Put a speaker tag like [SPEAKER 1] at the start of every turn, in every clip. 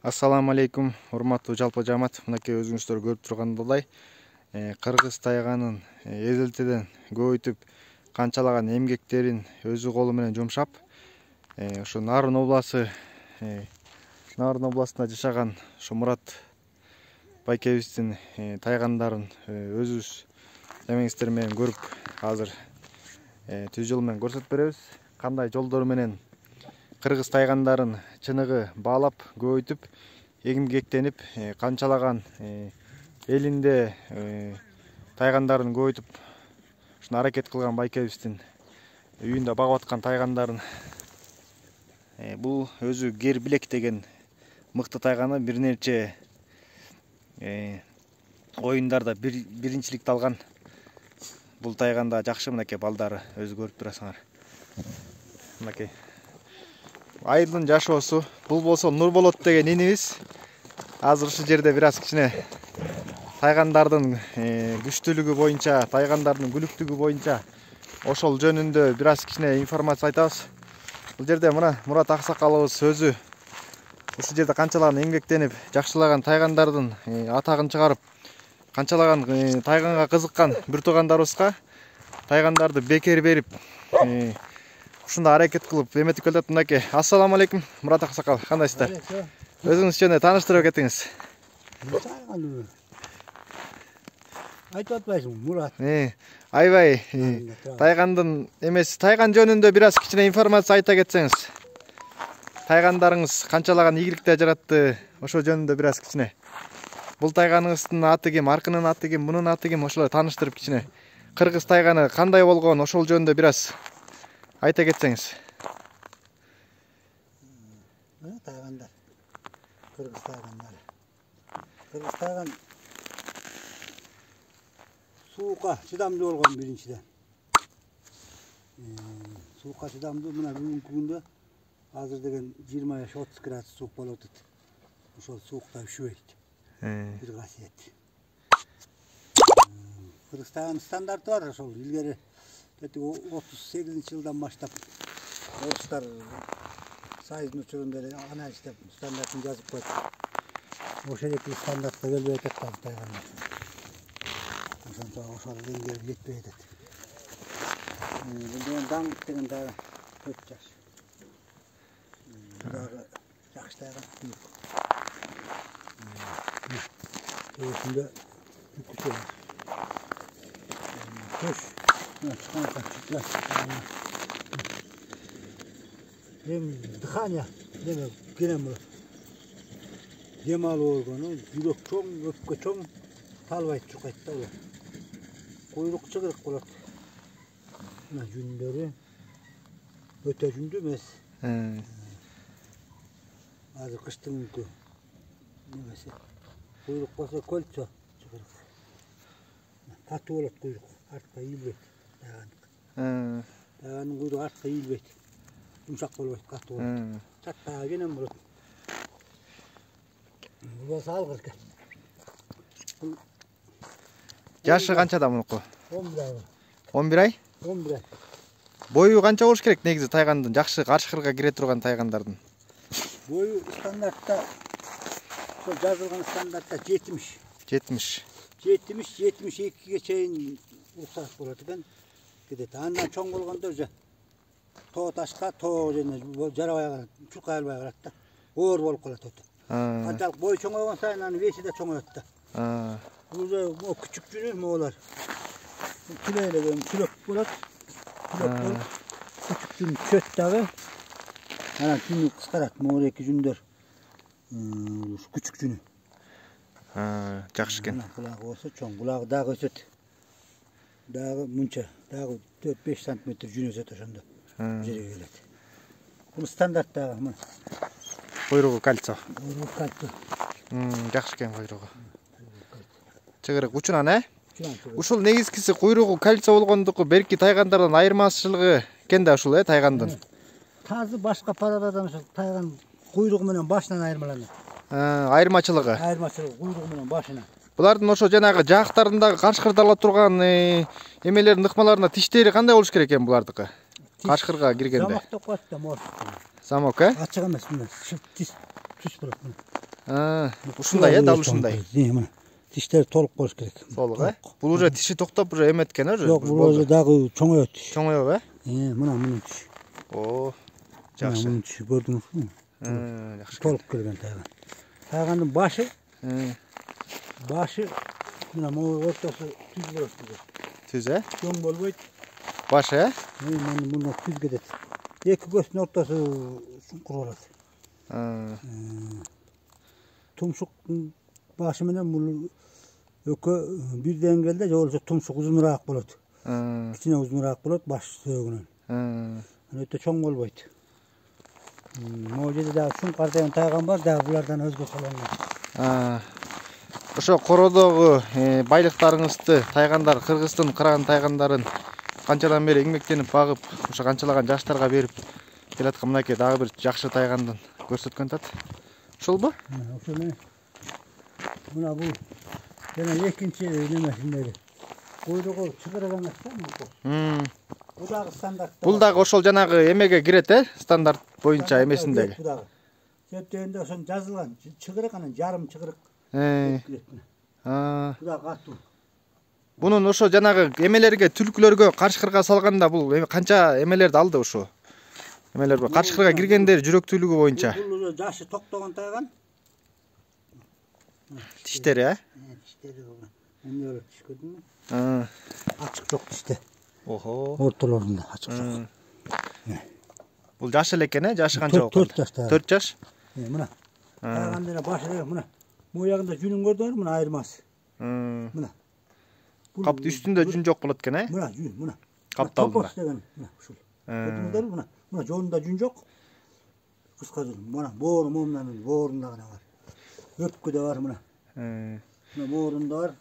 [SPEAKER 1] Assalamu alaikum, урматтуу жалпы жамаат. Мынакей өзүңүздөр көрүп тургандай, кыргыз тайганын эзелтеден көбөйтүп канчалаган эмгектерин өзү колу менен жумшап, ошо Нарын областында жашаган Мурат байкебиздин тайгандарын өзүбүз эмеңиздер менен көрүп, азыр түз жол менен көрсөтүп беребиз. Кандай жолдор менен кыргыз тайгандарын чыныгы баалап, көбөйтүп, эмгектенип, канчалаган элинде тайгандарын көбөйтүп, ушуну аракет кылган байкебиздин үйүндө багып аткан тайгандарын бул өзү Гер Билек деген мыкты тайганы бир нече оюндарда биринчиликти алган. Бул тайганда жакшы, мынакей балдары өзү көрүп турасыңар. Мынакей айылдын жашоосу. Бул болсо Нурболот деген инибиз. Азыр ушул жерде бир аз кичине тайгандардын күчтүүлүгү боюнча, тайгандардын күлүктүгү боюнча ошол жөнүндө бир аз кичине информация айтабыз. Бул жерде мына Мурат аксакалыбыз өзү ушул жерде канчалаган эмгектенип, жакшылаган тайгандардын атагын чыгарып, канчалаган тайганга кызыккан бир туугандарыбызга тайгандарды бекер берип, ушундай аракет кылып эметип келатат. Мынакей. Ассаламу алейкум, Мурат аксакал, кандайсыздар? Өзүңүз жөнүндө тааныштырып кетиңиз.
[SPEAKER 2] Айтып атпайсың, Мурат.
[SPEAKER 1] Айбай, тайгандын эмеси, тайган жөнүндө бир аз кичине информация айта кетсеңиз. Тайгандарыңыз канчалаган ийгиликтер жаратты, ошол жөнүндө бир аз кичине. Бул тайганыңыздын аты ким, аркынын аты ким, мунун аты ким, ошолорду тааныштырып кичине. Кыргыз тайганы кандай болгон, ошол жөнүндө бир аз айта кетсеңиз.
[SPEAKER 2] Тайгандар. Кыргыз тайгандары. Кыргыз тайган суукка чыдамдуу болгон биринчиден. Суукка чыдамдуу, мына бүгүнкү күндө азыр деген 25-30 градус суук болуп атат. Ошол суукта үшүбөйт. Бир касиет. Кыргыз тайганын стандарты бар, ошол илгери 38-жылдан баштап орустар Союздун учурунда эле анализ деп стандартын жазып койду. Ошол эки стандартка келбей атат тайгандар. Ошончо ошол деңгээлге жетпей атат. Бул деген Даңгыт деген дагы 4 жаш. Дагы жакшы тайган. Өсүндө үкүсү бар. Көш. Дыхание деме келем болот. Дем алуу органы жүрөк чоң, өпкө чоң, талбайт чукайт да улар. Куйрук чыгырык болот. Мына жүндөрү өтө жүндүү эмес. Азыр кыштын күнкү немеси. Куйрук болсо көлчө чыгырык. Катуу болот куйрук, артка ийилбейт. Тайганын куйругу артка ийилбейт. Жумшак болбойт, катуу болот. Чаттага кенен болот. Бул болсо алгыр экен.
[SPEAKER 1] Жашы канчада мунуку?
[SPEAKER 2] 11 ай.
[SPEAKER 1] 11 ай?
[SPEAKER 2] 11 ай.
[SPEAKER 1] Бою канча болуш керек негизи тайгандын, жакшы каршыкырга кире турган тайгандардын?
[SPEAKER 2] Бою стандартта, ошо жазылган стандартта 70.
[SPEAKER 1] 70.
[SPEAKER 2] 70-72ге чейин уруксат болот экен. Кетет. Андан чоң болгондо уже тоо ташка, тоо жана жарабай, чуркай албай калат да. Оор болуп калат өтө. Канчалык бой чоңойгон сайын анын веси да чоңоет да. Уже күчүк жүнү моолар. Күлөйлөгөн күлөк болот. Күлөк болуп, күчүк жүн чөт дагы. Анан жүнү кыскарат, могу эки жүндөр. Күчүк жүнү.
[SPEAKER 1] Жакшы экен.
[SPEAKER 2] Кулагы болсо чоң, кулагы дагы өсөт. Дагы мынча, дагы 4-5 сантиметр жүн өсөт ошондо. Жерге келет. Бул стандарт дагы мына.
[SPEAKER 1] Куйругу кальцо.
[SPEAKER 2] Куйругу кальцо.
[SPEAKER 1] Жакшы экен куйругу. Чыгырык учунан, Ушул негизгиси куйругу кальцо болгондуку берки тайгандардан айырмачылыгы экен да ушул, тайгандын.
[SPEAKER 2] Тазы башка парададан ошол тайган куйругу менен башынан айырмаланат.
[SPEAKER 1] Айырмачылыгы.
[SPEAKER 2] Айырмачылыгы куйругу менен башынан.
[SPEAKER 1] Булардын ошо жанагы жаактарындагы кашкырда ала турган эмелердин ыкмаларында тиштери кандай болуш керек экен булардыкы? Кашкырга киргенде.
[SPEAKER 2] Замок деп коет да, мор.
[SPEAKER 1] Замок,
[SPEAKER 2] Ачык эмес мына, түс болот мына.
[SPEAKER 1] Ушундай дал ушундай.
[SPEAKER 2] Мына тиштери толук болуш керек.
[SPEAKER 1] Толук Бул уже тиши токтоп уже эметкен уже.
[SPEAKER 2] Жок, бул уже дагы чоңоёт.
[SPEAKER 1] Чоңоёбу
[SPEAKER 2] Мына мунун тиши.
[SPEAKER 1] О, жакшы.
[SPEAKER 2] Мунун тиши көрдүңүзбү?
[SPEAKER 1] Жакшы.
[SPEAKER 2] Толук келген тайган. Тайгандын башы мына могу ортосу түз болот.
[SPEAKER 1] Түз
[SPEAKER 2] Чоң болбойт.
[SPEAKER 1] Башы
[SPEAKER 2] Мына муну түз кетет. Эки көзүнүн ортосу чуңкур болот. Тумшуктун башы менен бул экөө бир деңгээлде же болбосо тумшук узунураак болот. Кичине узунураак болот баш сөөгүнөн. Өтө чоң болбойт. Могу жерде дагы чуңкар деген тайган бар, дагы булардан өзгө салынган.
[SPEAKER 1] Ошо кородогу байлыктарыңызды тайгандар, Кыргыздын кырган тайгандарын канчадан бери эмгектенип багып, ошо канчалаган жаштарга берип келаткан мынакей дагы бир жакшы тайгандын көрсөткөн атат. Ошолбу?
[SPEAKER 2] Ошол менен. Мына бул жана экинчи немесиндеги. Койругу чыгырган эмес. Бул дагы стандарт.
[SPEAKER 1] Бул дагы ошол жанагы эмеге кирет, стандарт боюнча эмесиндеги.
[SPEAKER 2] Бул дагы. Септегенде ошон жазылган чыгырык анан жарым чыгырык.
[SPEAKER 1] Бул
[SPEAKER 2] дагы катуу.
[SPEAKER 1] Бунун ошо жанагы эмелерге, түлкүлөргө каршыкырга салганда бул канча эмелерди алды ошо? Эмелер бар. Каршыкырга киргендер жүрөктүүлүгү боюнча.
[SPEAKER 2] Бул жашы токтогон тайган.
[SPEAKER 1] Тиштери,
[SPEAKER 2] Тиштери эмне тиш көрдүңбү? Ачык жок тиште.
[SPEAKER 1] Охо.
[SPEAKER 2] Ортолорунда ачык жок.
[SPEAKER 1] Бул жаш эле экен, жашы канча болуп?
[SPEAKER 2] 4 жашта.
[SPEAKER 1] 4 жаш?
[SPEAKER 2] Мына. Тайган менен башы деген мына. Моягында жүнүн көрдүңөр, мына айырмасы. Мына.
[SPEAKER 1] Капты үстүндө жүн жок болот экен,
[SPEAKER 2] Мына жүн, мына.
[SPEAKER 1] Капты алдында.
[SPEAKER 2] Мына ушул. Көрдүңөрбү, мына. Мына жонунда жүн жок. Кыска жүн. Мына боору момунун боорунда гана бар. Өпкөдө бар мына. Мына боорунда бар.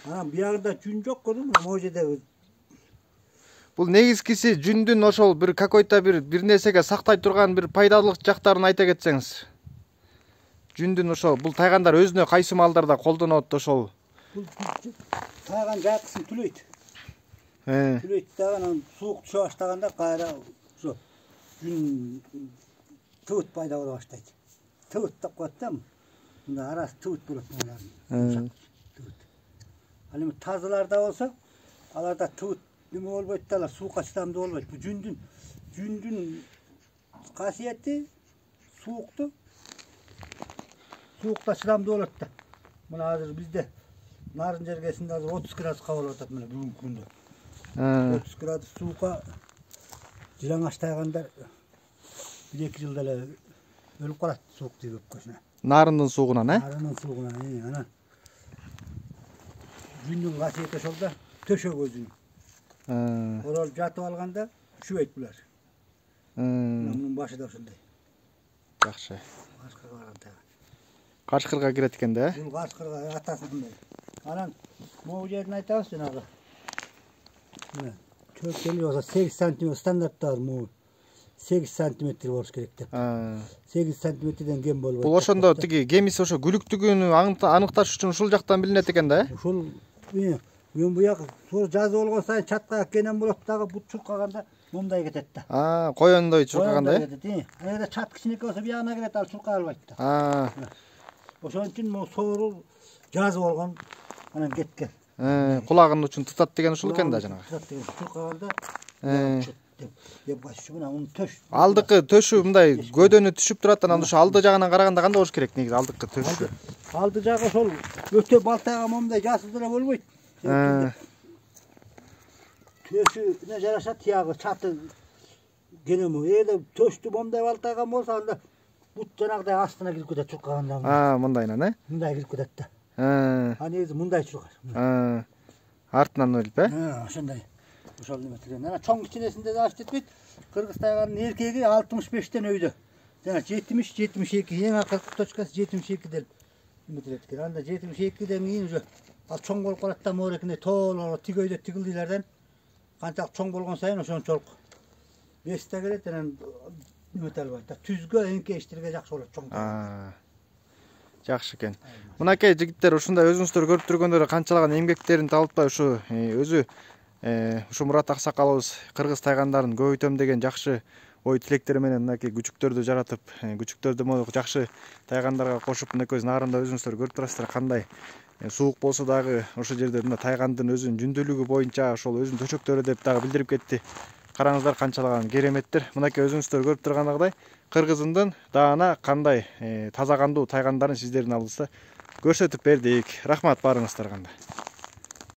[SPEAKER 2] Анан биягында жүн жок көрдүңбү? Мына могу жерде.
[SPEAKER 1] Бул негизгиси жүндүн ошол бир какой-то бир нерсеге сактай турган бир пайдалык жактарын айта кетсеңиз. Жүндүн ошол бул тайгандар өзүнө кайсы маалдарда колдонот ошол?
[SPEAKER 2] Бул тайган жакысын түлөйт. Түлөйт дагы анан суук түшө баштаганда кайра ошо жүн тыбыт пайда боло баштайт. Тыбыт деп коет да. Мында арасы тыбыт болот муналардын. Ал эми тазыларда болсо, аларда тыбыт неме болбойт да, алар суукка чыдамдуу болбойт. Бул жүндүн касиети суукта чыдамдуу болот да. Мына азыр бизде нарын жергесинде азыр 30 градуска болуп атат мына бүгүнкү күндө. 30 градус суукка жылаңач тайгандар 1-2 жылда эле өлүп калат суук тийип өпкөсүнө.
[SPEAKER 1] Нарындын суугунан,
[SPEAKER 2] Нарындын суугунан, анан жүндүн касиети ошол да, төшөк өзүнүн. Оролуп жатып алганда үшүбөйт булар. Мунун башы да ошондой.
[SPEAKER 1] Жакшы.
[SPEAKER 2] Кашкырга барган тайган.
[SPEAKER 1] Кашкырга кирет экен да,
[SPEAKER 2] Бул кашкырга атасындай. Анан могу жерин айтабыз жанагы. Мына 4 болсо 8 см стандартта бар могу. 8 см болуш керек деп. 8 см кем болбойт.
[SPEAKER 1] Бул ошондо тиги кемиси ошо күлүктүгүн аныкташ үчүн ушул жактан билинет экен да,
[SPEAKER 2] Ушул мен буяк тура жазы болгон сайын чатка кенен болот дагы бут чуркаганда момундай кетет да.
[SPEAKER 1] Коёндой чуркаганда,
[SPEAKER 2] Анада чат кичинекей болсо биягына кирет, ал чуркай албайт да. Ошон үчүн могу соорур жазы болгон анан кеткен.
[SPEAKER 1] Кулагынын учун тутат деген ушул экен да жанагы.
[SPEAKER 2] Чуркаганда деп башчы мына мунун төш.
[SPEAKER 1] Алдыкы төшү мындай көдөнү түшүп турат, анан ошо алды жагынан караганда кандай болуш керек негизи алдыкы төшү?
[SPEAKER 2] Алды жагы ошол өтө балтайга момундай жасыл деле болбойт. Төшүнө жараша тиягы чаты кенеми. Эгерде төштү момундай балтайган болсо анда бут жанагыдай астына кирип кетет чуркаганда.
[SPEAKER 1] Мындайынан,
[SPEAKER 2] Мындай кирип кетет да. Негизи мындай чуркар.
[SPEAKER 1] Артынан өлүп,
[SPEAKER 2] Ошондой. Ошол неме тилген. Анан чоң кичинесинде да жетпейт. Кыргыз тайганын эркеги 65тен өйдө. Жана 70-72 эң акыркы точкасы 72 деп үмүт эткен. Анда 72ден кийин уже ал чоң болуп калат да, морекине тоолор тигөйдө тигилдилерден канчалык чоң болгон сайын ошончолук бесте келет, анан үмүт албайт да. Түзгө эңкейиштерге жакшы болот чоң.
[SPEAKER 1] Жакшы экен. Мынакей жигиттер ушундай өзүңүздөр көрүп тургөндөр канчалаган эмгектерин табылтпай ушу өзү ушу Мурат аксакалыбыз кыргыз тайгандарын көбөйтөм деген жакшы ой тилектери менен мынакей күчүктөрдү жаратып, күчүктөрдү могу жакшы тайгандарга кошуп мынакей нарында өзүңүздөр көрүп турасыздар кандай суук болсо дагы ошол жерде мына тайгандын өзүнүн жүндүүлүгү боюнча ошол өзүнүн төшөктөрү деп дагы билдирип кетти. Караңыздар канчалаган кереметтер. Мынакей өзүңүздөр көрүп тургандагыдай Кыргызымдын даана кандай таза кандуу тайгандарын сиздердин алдыңызда көрсөтүп бердик. Рахмат баарыңыздарга.